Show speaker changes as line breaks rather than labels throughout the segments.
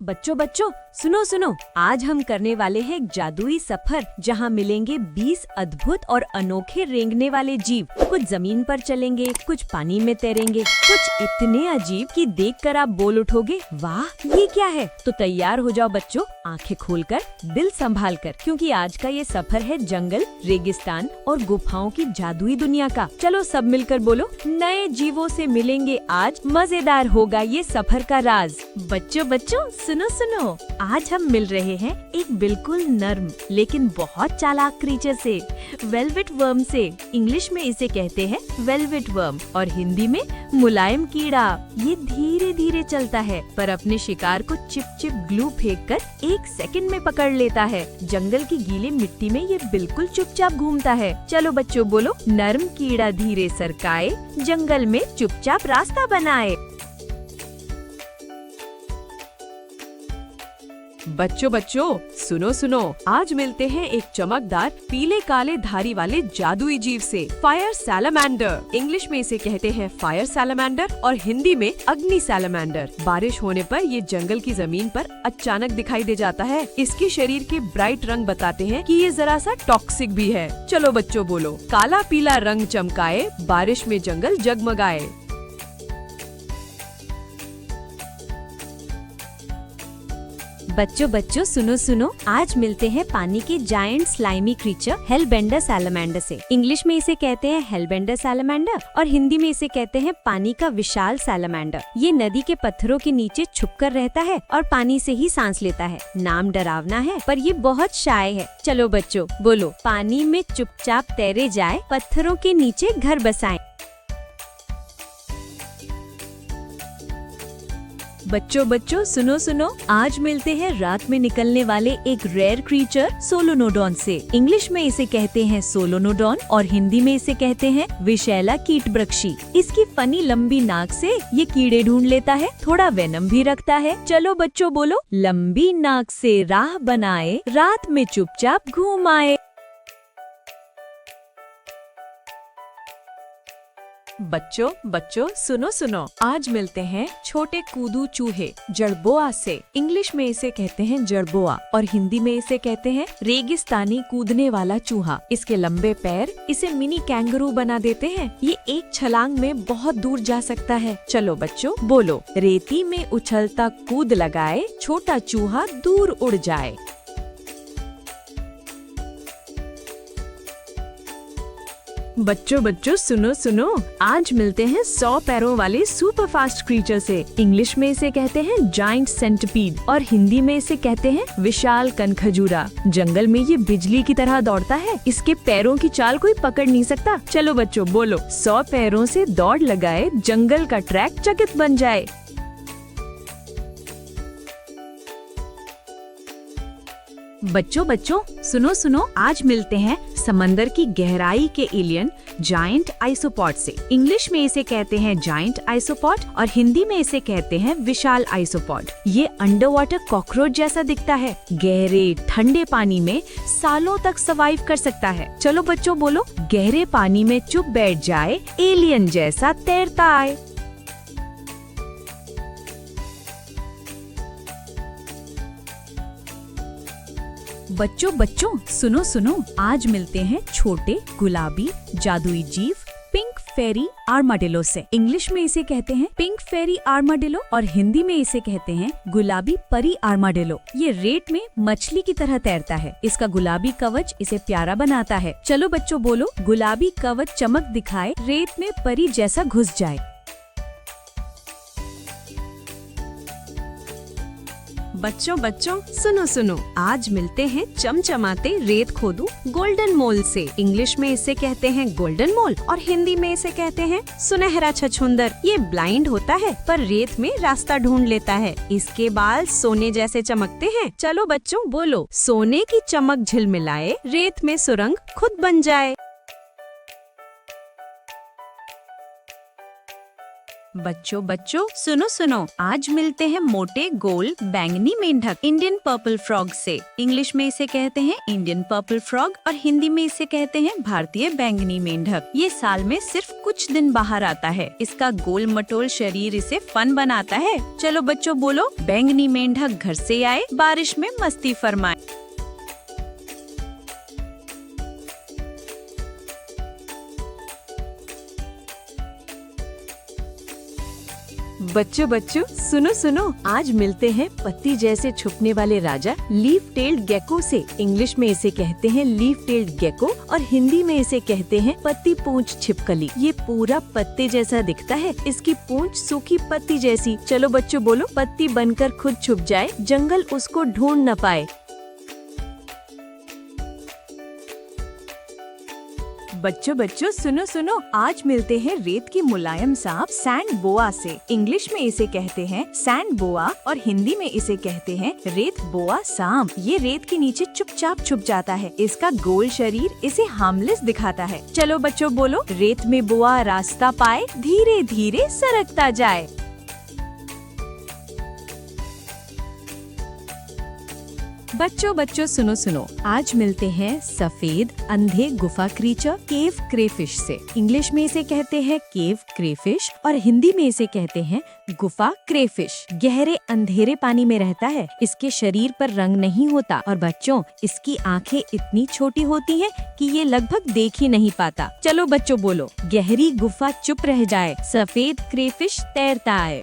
बच्चों बच्चों सुनो सुनो, आज हम करने वाले हैं एक जादुई सफर जहां मिलेंगे 20 अद्भुत और अनोखे रेंगने वाले जीव। कुछ जमीन पर चलेंगे, कुछ पानी में तैरेंगे, कुछ इतने अजीब कि देखकर आप बोल उठोगे वाह ये क्या है। तो तैयार हो जाओ बच्चों, आंखें खोलकर, दिल संभाल कर, क्योंकि आज का ये सफर है जंगल, रेगिस्तान और गुफाओं की जादुई दुनिया का। चलो सब मिलकर बोलो, नए जीवों से मिलेंगे आज, मजेदार होगा ये सफर का राज। बच्चों बच्चों सुनो सुनो, आज हम मिल रहे हैं एक बिल्कुल नर्म लेकिन बहुत चालाक क्रीचर से, वेलवेट वर्म से। इंग्लिश में इसे कहते हैं वेलवेट वर्म और हिंदी में मुलायम कीड़ा। ये धीरे धीरे चलता है पर अपने शिकार को चिप चिप ग्लू फेंककर 1 सेकंड में पकड़ लेता है। जंगल की गीली मिट्टी में ये बिल्कुल चुपचाप घूमता है। चलो बच्चों बोलो, नर्म कीड़ा धीरे सरकाए, जंगल में चुपचाप रास्ता बनाए।
बच्चों बच्चों सुनो सुनो, आज मिलते हैं एक चमकदार पीले काले धारी वाले जादुई जीव से, फायर सैलामेंडर। इंग्लिश में इसे कहते हैं फायर सैलामेंडर और हिंदी में अग्नि सैलामेंडर। बारिश होने पर ये जंगल की जमीन पर अचानक दिखाई दे जाता है। इसके शरीर के ब्राइट रंग बताते हैं कि ये जरा सा टॉक्सिक भी है। चलो बच्चों बोलो, काला पीला रंग चमकाए, बारिश में जंगल जगमगाए।
बच्चों बच्चों सुनो सुनो, आज मिलते हैं पानी के जायंट स्लाइमी क्रीचर हेलबेंडर सैलामेंडर से। इंग्लिश में इसे कहते हैं हेलबेंडर सैलामेंडर और हिंदी में इसे कहते हैं पानी का विशाल सैलामेंडर। ये नदी के पत्थरों के नीचे छुपकर रहता है और पानी से ही सांस लेता है। नाम डरावना है पर ये बहुत शाय है। चलो बच्चों बोलो, पानी में चुपचाप तैरे जाए, पत्थरों के नीचे घर बसाएं। बच्चों बच्चों सुनो सुनो, आज मिलते हैं रात में निकलने वाले एक रेयर क्रीचर सोलोनोडॉन से। इंग्लिश में इसे कहते हैं सोलोनोडॉन और हिंदी में इसे कहते हैं विशैला कीटवृक्षी। इसकी फनी लंबी नाक से ये कीड़े ढूंढ लेता है, थोड़ा वेनम भी रखता है। चलो बच्चों बोलो, लंबी नाक से राह बनाए, रात में चुपचाप घूम आए।
बच्चों बच्चों सुनो सुनो, आज मिलते हैं छोटे कूदू चूहे जड़बोआ से। इंग्लिश में इसे कहते हैं जड़बोआ और हिंदी में इसे कहते हैं रेगिस्तानी कूदने वाला चूहा। इसके लंबे पैर इसे मिनी कैंगरू बना देते हैं। ये एक छलांग में बहुत दूर जा सकता है। चलो बच्चों बोलो, रेती में उछलता कूद लगाए, छोटा चूहा दूर उड़ जाए। बच्चों बच्चों सुनो सुनो, आज मिलते हैं 100 पैरों वाले सुपर फास्ट क्रीचर से। इंग्लिश में इसे कहते हैं जायंट सेंटिपीड और हिंदी में इसे कहते हैं विशाल कनखजूरा। जंगल में ये बिजली की तरह दौड़ता है, इसके पैरों की चाल कोई पकड़ नहीं सकता। चलो बच्चों बोलो, 100 पैरों से दौड़ लगाए, जंगल का ट्रैक चकित बन जाए।
बच्चों बच्चों सुनो सुनो, आज मिलते हैं समंदर की गहराई के एलियन जायंट आइसोपॉड से। इंग्लिश में इसे कहते हैं जायंट आइसोपॉड और हिंदी में इसे कहते हैं विशाल आइसोपॉड। ये अंडर वाटर कॉकरोच जैसा दिखता है, गहरे ठंडे पानी में सालों तक सर्वाइव कर सकता है। चलो बच्चों बोलो, गहरे पानी में चुप बैठ जाए, एलियन जैसा तैरता आए। बच्चों बच्चों सुनो सुनो, आज मिलते हैं छोटे गुलाबी जादुई जीव पिंक फेरी आर्माडिलो से। इंग्लिश में इसे कहते हैं पिंक फेरी आर्माडिलो और हिंदी में इसे कहते हैं गुलाबी परी आर्माडिलो। ये रेत में मछली की तरह तैरता है। इसका गुलाबी कवच इसे प्यारा बनाता है। चलो बच्चों बोलो, गुलाबी कवच चमक दिखाए, रेत में परी जैसा घुस जाए।
बच्चों बच्चों सुनो सुनो, आज मिलते हैं चमचमाते रेत खोदू गोल्डन मोल से। इंग्लिश में इसे कहते हैं गोल्डन मोल और हिंदी में इसे कहते हैं सुनहरा छछूंदर। ये ब्लाइंड होता है पर रेत में रास्ता ढूंढ लेता है। इसके बाल सोने जैसे चमकते हैं। चलो बच्चों बोलो, सोने की चमक झिलमिलाए, रेत में सुरंग खुद बन जाए।
बच्चों बच्चों सुनो सुनो, आज मिलते हैं मोटे गोल बैंगनी मेंढक इंडियन पर्पल फ्रॉग से। इंग्लिश में इसे कहते हैं इंडियन पर्पल फ्रॉग और हिंदी में इसे कहते हैं भारतीय बैंगनी मेंढक। ये साल में सिर्फ कुछ दिन बाहर आता है। इसका गोल मटोल शरीर इसे फन बनाता है। चलो बच्चों बोलो, बैंगनी मेंढक घर से आए, बारिश में मस्ती फरमाए।
बच्चों बच्चों सुनो सुनो, आज मिलते हैं पत्ती जैसे छुपने वाले राजा लीफ टेल्ड गेको से। इंग्लिश में इसे कहते हैं लीफ टेल्ड गेको और हिंदी में इसे कहते हैं पत्ती पूंछ छिपकली। ये पूरा पत्ते जैसा दिखता है, इसकी पूंछ सूखी पत्ती जैसी। चलो बच्चों बोलो, पत्ती बनकर खुद छुप जाए, जंगल उसको ढूंढ न पाए। बच्चों बच्चों सुनो सुनो, आज मिलते हैं रेत की मुलायम सांप सैंड बोआ से। इंग्लिश में इसे कहते हैं सैंड बोआ और हिंदी में इसे कहते हैं रेत बोआ सांप। ये रेत के नीचे चुपचाप छुप जाता है। इसका गोल शरीर इसे हार्मलेस दिखाता है। चलो बच्चों बोलो, रेत में बोआ रास्ता पाए, धीरे धीरे सरकता जाए। बच्चों बच्चों सुनो सुनो, आज मिलते हैं सफेद अंधे गुफा क्रीचर केव क्रेफिश से। इंग्लिश में इसे कहते हैं केव क्रेफिश और हिंदी में इसे कहते हैं गुफा क्रेफिश। गहरे अंधेरे पानी में रहता है। इसके शरीर पर रंग नहीं होता और बच्चों, इसकी आंखें इतनी छोटी होती हैं कि ये लगभग देख ही नहीं पाता। चलो बच्चों बोलो, गहरी गुफा चुप रह जाए, सफेद क्रेफिश तैरता आए।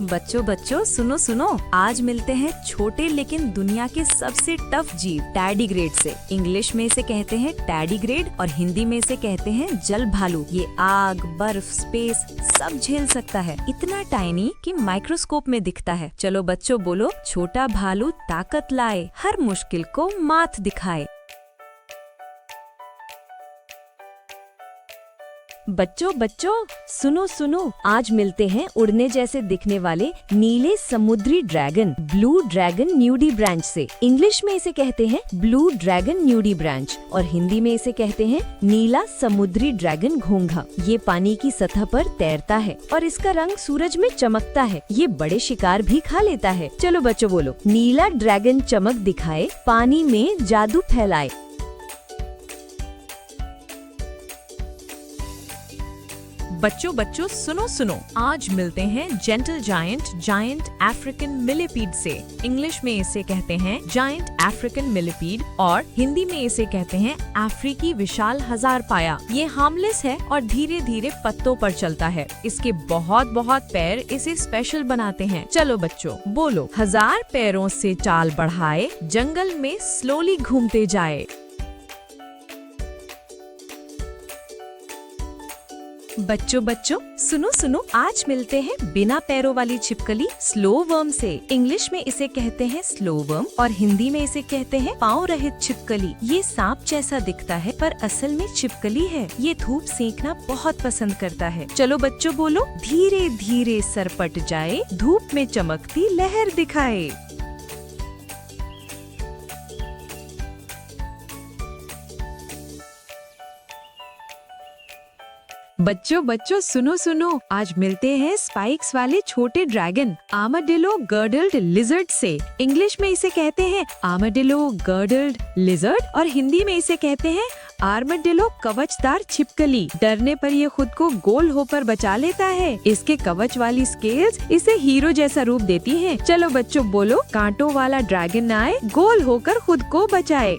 बच्चों बच्चों सुनो सुनो, आज मिलते हैं छोटे लेकिन दुनिया के सबसे टफ जीव टैडीग्रेड से। इंग्लिश में इसे कहते हैं टैडीग्रेड और हिंदी में इसे कहते हैं जल भालू। ये आग, बर्फ, स्पेस सब झेल सकता है। इतना टाइनी कि माइक्रोस्कोप में दिखता है। चलो बच्चों बोलो, छोटा भालू ताकत लाए, हर मुश्किल को मात दिखाए। बच्चों बच्चों सुनो सुनो, आज मिलते हैं उड़ने जैसे दिखने वाले नीले समुद्री ड्रैगन ब्लू ड्रैगन न्यूडीब्रांच से। इंग्लिश में इसे कहते हैं ब्लू ड्रैगन न्यूडीब्रांच और हिंदी में इसे कहते हैं नीला समुद्री ड्रैगन घोंघा। ये पानी की सतह पर तैरता है और इसका रंग सूरज में चमकता है। ये बड़े शिकार भी खा लेता है। चलो बच्चों बोलो, नीला ड्रैगन चमक दिखाए, पानी में जादू फैलाए। बच्चों बच्चों सुनो सुनो, आज मिलते हैं जेंटल जायंट अफ्रीकन मिलीपीड से। इंग्लिश में इसे कहते हैं जायंट अफ्रीकन मिलीपीड और हिंदी में इसे कहते हैं अफ्रीकी विशाल हजार पाया। ये हार्मलेस है और धीरे धीरे पत्तों पर चलता है। इसके बहुत बहुत पैर इसे स्पेशल बनाते हैं। चलो बच्चों बोलो, हजार पैरों से चाल बढ़ाए, जंगल में स्लोली घूमते जाए। बच्चों बच्चों सुनो सुनो, आज मिलते हैं बिना पैरों वाली छिपकली स्लो वर्म से। इंग्लिश में इसे कहते हैं स्लो वर्म और हिंदी में इसे कहते हैं पाँव रहित छिपकली। ये सांप जैसा दिखता है पर असल में छिपकली है। ये धूप सेंकना बहुत पसंद करता है। चलो बच्चों बोलो, धीरे धीरे सरपट जाए, धूप में चमकती लहर दिखाए। बच्चों बच्चों सुनो सुनो, आज मिलते हैं स्पाइक्स वाले छोटे ड्रैगन आर्माडिलो गर्डल्ड लिजर्ड से। इंग्लिश में इसे कहते हैं आर्माडिलो गर्डल्ड लिजर्ड और हिंदी में इसे कहते हैं आर्माडिलो कवचदार छिपकली। डरने पर ये खुद को गोल होकर बचा लेता है। इसके कवच वाली स्केल्स इसे हीरो जैसा रूप देती हैं। चलो बच्चों बोलो, कांटों वाला ड्रैगन आए, गोल होकर खुद को बचाए।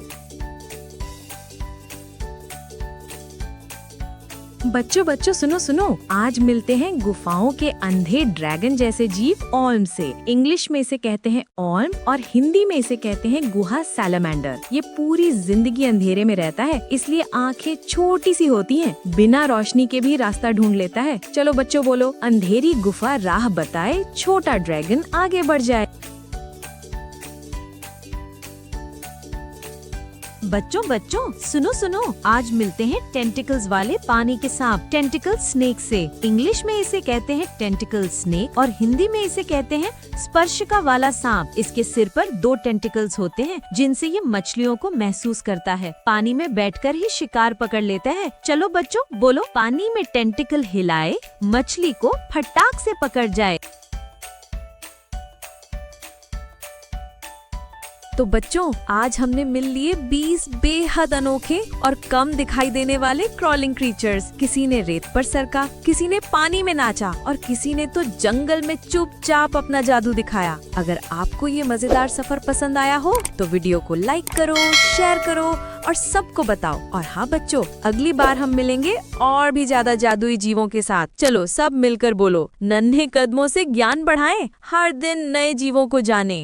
बच्चों बच्चों सुनो सुनो, आज मिलते हैं गुफाओं के अंधे ड्रैगन जैसे जीव ऑल्म से। इंग्लिश में इसे कहते हैं ऑल्म और हिंदी में इसे कहते हैं गुहा सैलामेंडर। ये पूरी जिंदगी अंधेरे में रहता है, इसलिए आंखें छोटी सी होती हैं। बिना रोशनी के भी रास्ता ढूंढ लेता है। चलो बच्चों बोलो, अंधेरी गुफा राह बताए, छोटा ड्रैगन आगे बढ़ जाए।
बच्चों बच्चों सुनो सुनो, आज मिलते हैं टेंटिकल्स वाले पानी के सांप टेंटिकल स्नेक से। इंग्लिश में इसे कहते हैं टेंटिकल स्नेक और हिंदी में इसे कहते हैं स्पर्शिका वाला सांप। इसके सिर पर 2 टेंटिकल्स होते हैं जिनसे ये मछलियों को महसूस करता है। पानी में बैठकर ही शिकार पकड़ लेता है। चलो बच्चों बोलो, पानी में टेंटिकल हिलाए, मछली को फटाक से पकड़ जाए।
तो बच्चों, आज हमने मिल लिए 20 बेहद अनोखे और कम दिखाई देने वाले क्रॉलिंग क्रीचर्स। किसी ने रेत पर सरका, किसी ने पानी में नाचा और किसी ने तो जंगल में चुपचाप अपना जादू दिखाया। अगर आपको ये मजेदार सफर पसंद आया हो तो वीडियो को लाइक करो, शेयर करो और सबको बताओ। और हाँ बच्चों, अगली बार हम मिलेंगे और भी ज्यादा जादुई जीवों के साथ। चलो सब मिलकर बोलो, नन्हे कदमों से ज्ञान बढ़ाएं, हर दिन नए जीवों को जानें।